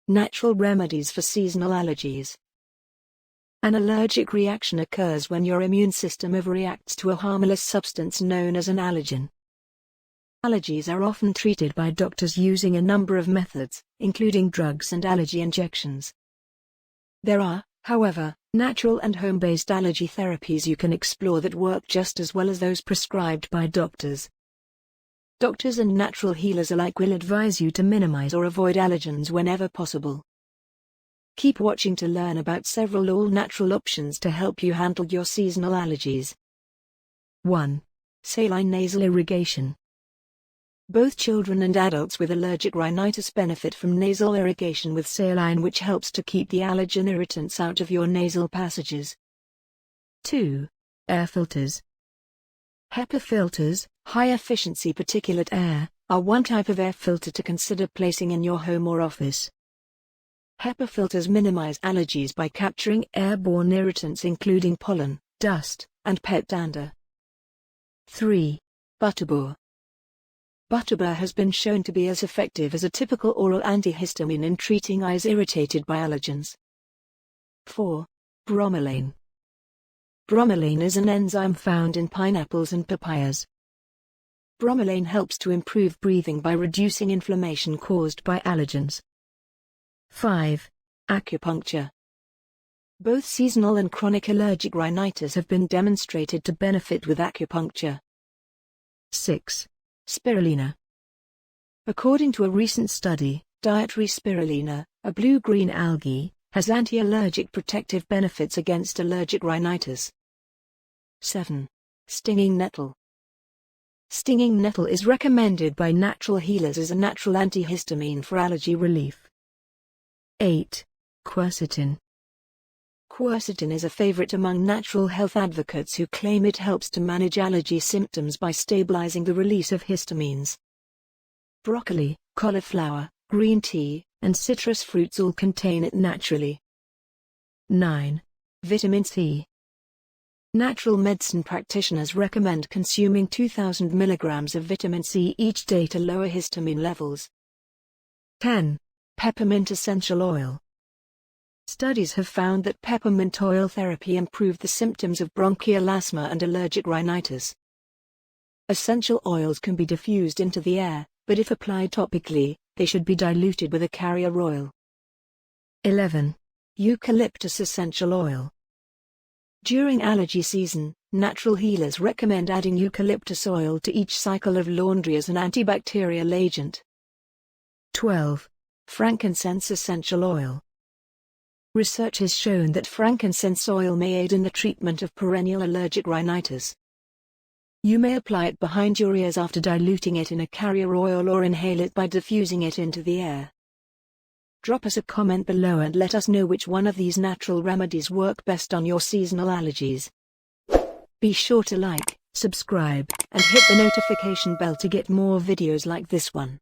Natural remedies for seasonal allergies. An allergic reaction occurs when your immune system overreacts to a harmless substance known as an allergen. Allergies are often treated by doctors using a number of methods, including drugs and allergy injections. There are, however, natural and home-based allergy therapies you can explore that work just as well as those prescribed by doctors. Doctors and natural healers alike will advise you to minimize or avoid allergens whenever possible. Keep watching to learn about several all-natural options to help you handle your seasonal allergies. 1. Saline nasal irrigation. Both children and adults with allergic rhinitis benefit from nasal irrigation with saline, which helps to keep the allergen irritants out of your nasal passages. 2. Air filters. HEPA filters, high-efficiency particulate air, are one type of air filter to consider placing in your home or office. HEPA filters minimize allergies by capturing airborne irritants including pollen, dust, and pet dander. 3. Butterbur. Butterbur has been shown to be as effective as a typical oral antihistamine in treating eyes irritated by allergens. 4. Bromelain. Bromelain is an enzyme found in pineapples and papayas. Bromelain helps to improve breathing by reducing inflammation caused by allergens. 5. Acupuncture. Both seasonal and chronic allergic rhinitis have been demonstrated to benefit with acupuncture. 6. Spirulina. According to a recent study, dietary spirulina, a blue-green algae, has anti-allergic protective benefits against allergic rhinitis. 7. Stinging nettle. Stinging nettle is recommended by natural healers as a natural antihistamine for allergy relief. 8. Quercetin. Quercetin is a favorite among natural health advocates who claim it helps to manage allergy symptoms by stabilizing the release of histamines. Broccoli, cauliflower, green tea, and citrus fruits all contain it naturally. 9. Vitamin C. Natural medicine practitioners recommend consuming 2,000 mg of vitamin C each day to lower histamine levels. 10. Peppermint essential oil. Studies have found that peppermint oil therapy improved the symptoms of bronchial asthma and allergic rhinitis. Essential oils can be diffused into the air, but if applied topically, they should be diluted with a carrier oil. 11. Eucalyptus essential oil. During allergy season, natural healers recommend adding eucalyptus oil to each cycle of laundry as an antibacterial agent. 12. Frankincense essential oil. Research has shown that frankincense oil may aid in the treatment of perennial allergic rhinitis. You may apply it behind your ears after diluting it in a carrier oil or inhale it by diffusing it into the air. Drop us a comment below and let us know which one of these natural remedies work best on your seasonal allergies. Be sure to like, subscribe, and hit the notification bell to get more videos like this one.